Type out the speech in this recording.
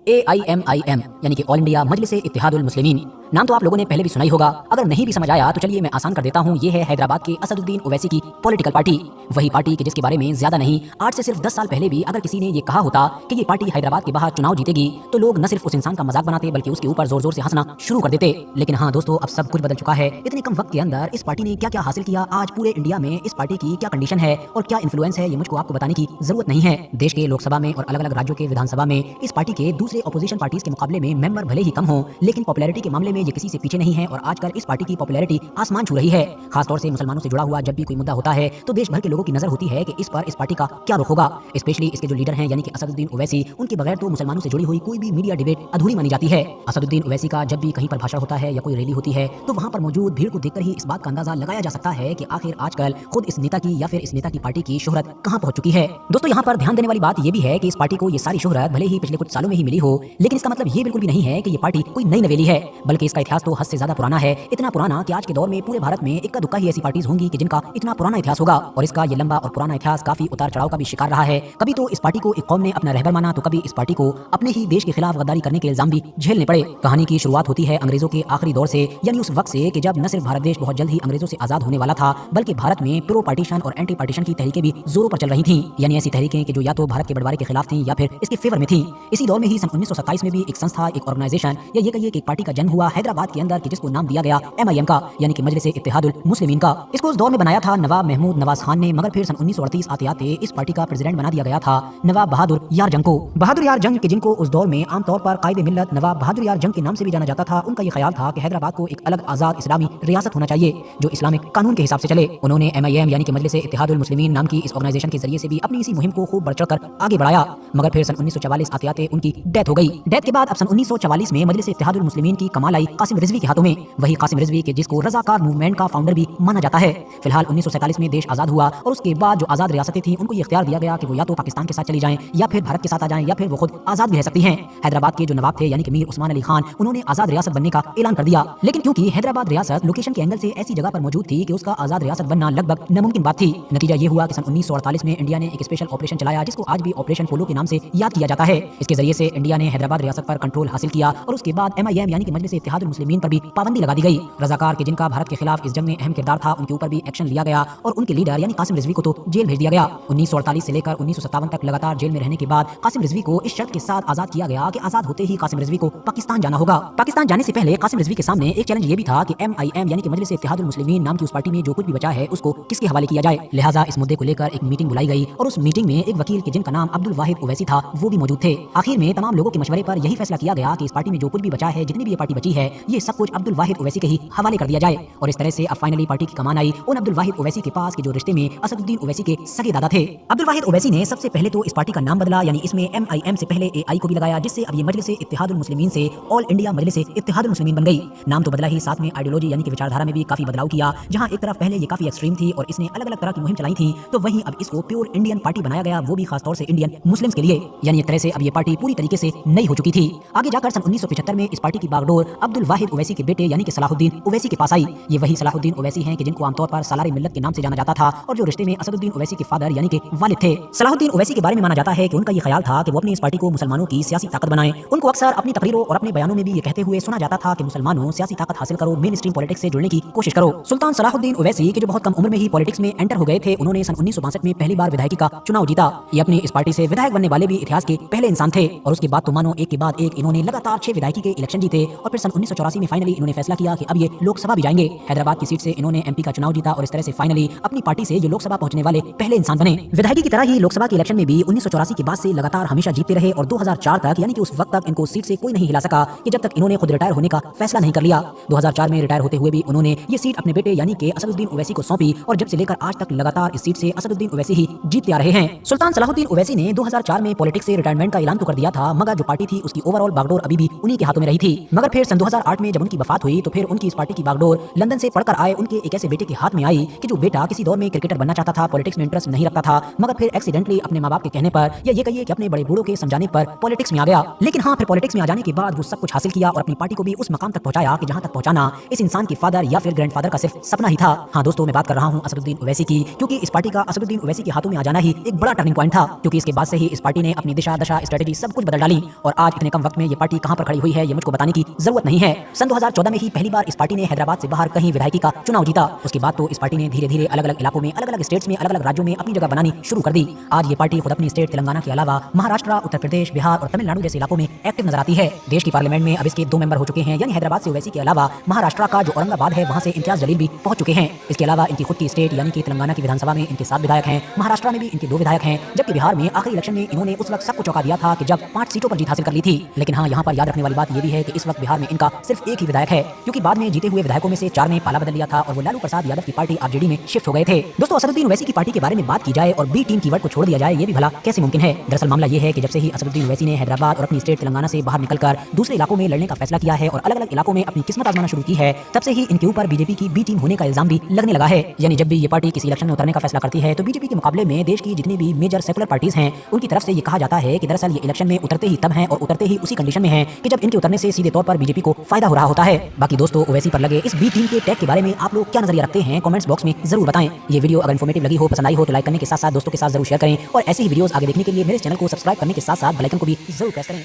AIMIM यानी कि all India मजलिस इत्तेहादुल मुस्लिमीन। नाम तो आप लोगों ने पहले भी सुना ही होगा, अगर नहीं भी समझ आया तो चलिए मैं आसान कर देता हूँ। ये है हैदराबाद के असदुद्दीन ओवैसी की पॉलिटिकल पार्टी। वही पार्टी कि जिसके बारे में ज्यादा नहीं, आज से सिर्फ 10 साल पहले भी अगर किसी ने ये कहा होता कि ये पार्टी हैदराबाद के बाहर चुनाव जीतेगी तो लोग न सिर्फ उस इंसान का मजाक बनाते बल्कि उसके ऊपर जोर जोर से हंसना शुरू कर देते। लेकिन हाँ दोस्तों, अब सब कुछ बदल चुका है। इतने कम वक्त के अंदर इस पार्टी ने क्या क्या हासिल किया, आज पूरे इंडिया में इस पार्टी की क्या कंडीशन है और क्या इन्फ्लुएंस है, ये मुझको आपको बताने की जरूरत नहीं है। देश के लोकसभा में और अलग अलग राज्यों के विधानसभा में इस पार्टी के दूसरे अपोजिशन पार्टीज के मुकाबले में मेंबर भले ही कम हो, लेकिन पॉपुलैरिटी के मामले में ये किसी से पीछे नहीं है और आजकल इस पार्टी की पॉपुलैरिटी आसमान छू रही है। खासतौर से मुसलमानों से जुड़ा हुआ जब भी कोई मुद्दा होता है तो देश भर के लोगों की नजर होती है कि इस पर इस पार्टी का क्या रुख होगा। स्पेशली इसके जो लीडर हैं यानी कि असदुद्दीन ओवैसी, उनके बगैर तो मुसलमानों से जुड़ी हुई कोई भी मीडिया डिबेट अधूरी मानी जाती है। असदुद्दीन ओवैसी का जब भी कहीं पर भाषण होता है या कोई रैली होती है तो वहां पर मौजूद भीड़ को देखकर ही इस बात का अंदाजा लगाया जा सकता है कि आखिर आजकल खुद इस नेता की या फिर इस नेता की पार्टी की शोहरत कहां पहुंच चुकी है। दोस्तों यहाँ पर ध्यान देने वाली बात ये भी है कि इस पार्टी को ये सारी शोहरत भले ही पिछले कुछ सालों में ही मिली हो, लेकिन इसका मतलब ये बिल्कुल भी नहीं है कि ये पार्टी कोई नई नवेली है, बल्कि इसका इतिहास तो हद से ज्यादा पुराना है। इतना पुराना कि आज के दौर में पूरे भारत में इक्का दुक्का ही ऐसी पार्टीज होंगी कि जिनका इतना पुराना इतिहास होगा। और इसका ये लंबा और पुराना इतिहास काफी उतार चढ़ाव का भी शिकार रहा है। कभी तो इस पार्टी को एक कौम ने अपना रहबर माना तो कभी इस पार्टी को अपने ही देश के खिलाफ गद्दारी करने के इल्जाम भी झेलने पड़े। कहानी की शुरुआत होती है अंग्रेजों के आखिरी दौर से, यानी उस वक्त से कि जब न सिर्फ भारत देश बहुत जल्द ही अंग्रेजों से आजाद होने वाला था, बल्कि भारत में प्रो पार्टीशन और एंटी पार्टीशन की तहरीकें भी जोरों पर चल रही थी। यानी ऐसी तहरीकें कि जो या तो भारत के बंटवारे के खिलाफ थी या फिर इसके फेवर में थी। इसी दौर में ही सन 1927 में भी एक संस्था, एक ऑर्गेनाइजेशन या ये कहिए कि एक पार्टी का जन्म हुआ हैदराबाद के अंदर, जिसको नाम दिया गया MIM का, यानी कि मजलिस इत्तेहादुल मुस्लिमीन का। इसको उस दौर में बनाया था नवाब महमूद नवाज खान ने, मगर फिर सन 1938 आते आते इस पार्टी का प्रेसिडेंट बना दिया गया था नवाब बहादुर यार जंग को। बहादुर यार जंग के जिनको उस दौर में आमतौर पर कायदे मिल्लत नवाब बहादुर यार जंग के नाम से भी जाना जाता था, उनका ये ख्याल था कि हैदराबाद को एक अलग आजाद इस्लामी रियासत होना चाहिए जो इस्लामिक कानून के हिसाब से चले। उन्होंने MIM यानी कि मजलिस इत्तेहादुल मुस्लिमीन नाम की इस ऑर्गेनाइजेशन के जरिए से भी अपनी इसी मुहिम को खूब बढ़ चढ़कर आगे बढ़ाया, मगर फिर सन 1944 आते आते उनकी डेथ हो गई। डेथ के बाद अब सन 1944 में मजलिस इत्तेहादुल मुस्लिमीन की कमाल आई कासिम रिजवी के हाथों में। वही कासिम रिजवी के जिसको रजाकार मूवमेंट का फाउंडर भी माना जाता है। फिलहाल 1947 में देश आजाद हुआ और उसके बाद जो आजाद रियासतें थी उनको ये इख्तियार दिया गया कि वो या तो पाकिस्तान के साथ चली जाएं या फिर भारत के साथ आ जाएं या फिर वो खुद आजाद भी रह सकती हैं। हैदराबाद के जो नवाब थे यानी कि मीर उस्मान अली खान, उन्होंने आजाद रियासत बनने का ऐलान कर दिया, लेकिन क्योंकि हैदराबाद रियासत लोकेशन के एंगल से ऐसी जगह पर मौजूद थी कि उसका आजाद रियासत बनना लगभग नामुमकिन बात थी। नतीजा ये हुआ कि सन 1948 में इंडिया ने एक स्पेशल ऑपरेशन चलाया जिसको आज भी ऑपरेशन पोलो के नाम से याद किया जाता है। इसके जरिए से इंडिया ने हैदराबाद रियासत पर कंट्रोल हासिल किया और उसके बाद MIM यानी कि मजलिस इत्तेहादुल मुस्लिमीन पर भी पाबंदी लगा दी गई। रजाकार के जिनका भारत के खिलाफ इस जंग में अहम किरदार था, उनके ऊपर भी एक्शन लिया गया और उनके लीडर यानी कासिम रिजवी को तो जेल भेज दिया गया। 1948 से लेकर 1957 तक लगातार जेल में रहने के बाद कासिम रिजवी को इस शर्त के साथ आजाद किया गया कि आजाद होते ही कासिम रिजवी को पाकिस्तान जाना होगा। पाकिस्तान जाने से पहले कासिम रिजवी के सामने एक चैलेंज ये भी था कि MIM यानी कि मजलिस इत्तेहादुल मुस्लिमीन नाम की उस पार्टी में जो कुछ भी बचा है उसको किसके हवाले किया जाए। लिहाजा इस मुद्दे को लेकर एक मीटिंग बुलाई गई और उस मीटिंग में एक वकील के जिनका नाम अब्दुल वाहिद ओवैसी था वो भी मौजूद थे। आखिर में तमाम लोगों के मशवरे पर यही फैसला किया गया कि इस पार्टी में जो कुछ भी बचा है, जितनी भी ये पार्टी बची है, ये सब कुछ अब्दुल वाहिद ओवैसी के ही हवाले कर दिया जाए। और इस तरह से अब फाइनली पार्टी की कमान आई उन अब्दुल वाहिद ओवैसी के पास कि जो रिश्ते में असदुद्दीन ओवैसी के सगे दादा थे। अब्दुल वाहिद ओवैसी ने सबसे पहले तो इस पार्टी का नाम बदला, यानी इसमें MIM से पहले AI को भी लगाया, जिससे अब ये मजलिस इत्तेहादुल मुस्लिमीन से ऑल इंडिया मजलिस इत्तेहादुल मुस्लिमीन बन गई। नाम तो बदला ही, साथ में आइडियोलॉजी यानी कि विचारधारा में भी काफी बदलाव किया। जहां एक तरफ पहले ये काफी एक्सट्रीम थी और इसने अलग अलग तरह की मुहिम चलाई थी, तो वहीं अब इसको प्योर इंडियन पार्टी बनाया गया, वो भी खासतौर से इंडियन मुस्लिम्स के लिए। यानी एक तरह से अब ये पार्टी पूरी तरीके से नई हो चुकी थी। आगे जाकर सन 1975 में इस पार्टी की बागडोर अब्दुल वाहिद ओवैसी के बेटे यानी कि सलाहुद्दीन ओवैसी के पास आई। ये वही सलाहुद्दीन ओवैसी हैं कि जिनको आमतौर पर सालारी मिल्लत के नाम से जाना जाता था और जो रिश्ते में असदुद्दीन ओवैसी के फादर यानी कि वालिद थे। सलाहुद्दीन ओवैसी के बारे में माना जाता है कि उनका ये ख्याल था कि वो अपनी इस पार्टी को मुसलमानों की सियासी ताकत बनाएं। उनको अक्सर अपनी तकरीरों और अपने बयानों में भी ये कहते हुए सुना जाता था कि मुसलमानों सियासी ताकत हासिल करो, मेन स्ट्रीम पॉलिटिक्स से जुड़ने की कोशिश करो। सुल्तान सलाहुद्दीन ओवैसी के जो बहुत कम उम्र में ही पॉलिटिक्स में एंटर हो गए थे, उन्होंने सन 1962 में पहली बार विधायकी का चुनाव जीता। ये अपनी इस पार्टी से विधायक बनने वाले भी इतिहास के पहले इंसान थे और उसके बाद तो मानो एक के बाद एक इन्होंने लगातार 6 विधायकी के इलेक्शन जीते और फिर सन 1984 में फाइनली इन्होंने फैसला किया कि अब ये लोकसभा भी जाएंगे। हैदराबाद की सीट से इन्होंने MP का चुनाव जीता और इस तरह से फाइनली अपनी पार्टी से जो लोकसभा पहुंचने वाले पहले इंसान बने। विधायकी की तरह ही लोकसभा के इलेक्शन में भी 1984 के बाद से लगातार हमेशा जीतते रहे और 2004 तक, यानी कि उस वक्त तक इनको सीट से कोई नहीं हिला सका कि जब तक इन्होंने खुद रिटायर होने का फैसला नहीं कर लिया। 2004 में रिटायर होते हुए भी उन्होंने ये सीट अपने बेटे यानी कि असदुद्दीन ओवैसी को सौंपी और जब से लेकर आज तक लगातार इस सीट से असदुद्दीन ओवैसी ही जीतते आ रहे हैं। सुल्तान सलाहुद्दीन ओवैसी ने 2004 में पॉलिटिक्स से रिटायरमेंट का ऐलान तो कर दिया था, मगर जो पार्टी थी उसकी ओवरऑल बागडोर अभी भी उन्हीं के हाथों में रही थी। मगर फिर सन 2008 में जब उनकी वफात हुई तो फिर उनकी इस पार्टी की बागडोर लंदन से पढ़कर आए उनके एक ऐसे बेटे के हाथ में आई कि जो बेटा किसी दौर में क्रिकेटर बनना चाहता था, पॉलिटिक्स में इंटरेस्ट नहीं रखता था, मगर फिर एक्सीडेंटली अपने माँ बाप के कहने पर या ये कहिए कि अपने बड़े बूढ़ों के समझाने पर पॉलिटिक्स में आ गया। लेकिन हाँ, फिर पॉलिटिक्स में आ जाने के बाद वो सब कुछ हासिल किया और अपनी पार्टी को भी उस मकाम तक पहुंचाया कि जहां तक पहुंचाना इस इंसान के फादर या फिर ग्रैंडफादर का सिर्फ सपना ही था। हाँ दोस्तों, मैं बात कर रहा हूं असदुद्दीन ओवैसी की, क्योंकि इस पार्टी का असदुद्दीन ओवैसी के हाथों में आ जाना ही एक बड़ा टर्निंग पॉइंट था, क्योंकि इसके बाद से ही इस पार्टी ने अपनी दिशा दशा स्ट्रेटेजी सब कुछ बदल डाली और आज इतने कम वक्त में ये पार्टी कहां पर खड़ी हुई है ये मुझको बताने की जरूरत नहीं है। सन 2014 में ही पहली बार इस पार्टी ने हैदराबाद से बाहर कहीं विधायकी का चुनाव जीता। उसके बाद तो इस पार्टी ने धीरे धीरे अलग अलग इलाकों में, अलग अलग स्टेट्स में, अलग अलग राज्यों में अपनी जगह बनानी शुरू कर दी। आज ये पार्टी खुद अपनी स्टेट तेलंगाना के अलावा महाराष्ट्र, उत्तर प्रदेश, बिहार और तमिलनाडु जैसे इलाकों में एक्टिव नजर आती है। देश की पार्लियामेंट में अब इसके 2 मेंबर हो चुके हैं, यानी हैदराबाद से ओवैसी के अलावा महाराष्ट्र का जो औरंगाबाद है वहां से इम्तियाज जलील भी पहुंच चुके हैं। इसके अलावा इनकी खुद की स्टेट यानी कि तेलंगाना की विधानसभा में इनके 7 विधायक हैं, महाराष्ट्र में भी इनके 2 विधायक हैं, जबकि बिहार में आखिरी इलेक्शन में इन्होंने उस वक्त सबको चौंका दिया था कि जब 5 सीटों पर जीत हासिल कर ली थी। लेकिन हाँ, यहाँ पर याद रखने वाली बात ये भी है कि इस वक्त बिहार में इनका सिर्फ एक ही विधायक है, क्योंकि बाद में जीते हुए विधायकों में से 4 ने पाला बदल लिया था और वो लालू प्रसाद यादव की पार्टी आरजेडी में शिफ्ट हो गए थे। दोस्तों, असदुद्दीन ओवैसी की पार्टी के बारे में बात की जाए और बी टीम कीवर्ड को छोड़ दिया जाए, ये भी भला कैसे मुमकिन है। दरअसल मामला ये है कि जब से ही असदुद्दीन ओवैसी ने हैदराबाद और अपनी स्टेट तेलंगाना से बाहर निकलकर दूसरे इलाकों में लड़ने का फैसला किया है और अलग अलग इलाकों में अपनी किस्मत आजमाना शुरू की है, तब से ही इनके ऊपर बीजेपी की बी टीम होने का इल्जाम भी लगने लगा है। यानी जब भी ये पार्टी किसी इलेक्शन में उतरने का फैसला करती है तो बीजेपी के मुकाबले में देश की जितनी भी मेजर सेकुलर पार्टीज हैं उनकी तरफ से ये कहा जाता है कि दरअसल ये इलेक्शन में उतरते ही तब हैं और उतरते ही उसी कंडीशन में हैं कि जब इनके उतरने से सीधे तौर पर बीजेपी को फायदा हो रहा होता है। बाकी दोस्तों, ओवैसी पर लगे इस बी टीम के टैग के बारे में आप लोग क्या नजरिया रखते हैं, कमेंट्स बॉक्स में जरूर बताएं। ये वीडियो अगर इन्फॉर्मेटिव लगी हो, पसंद आई हो तो लाइक करने के साथ साथ दोस्तों के साथ जरूर शेयर करें और ऐसे ही वीडियोस आगे देखने के लिए मेरे चैनल को सब्सक्राइब करने के साथ साथ बेल आइकन को भी जरूर प्रेस करें।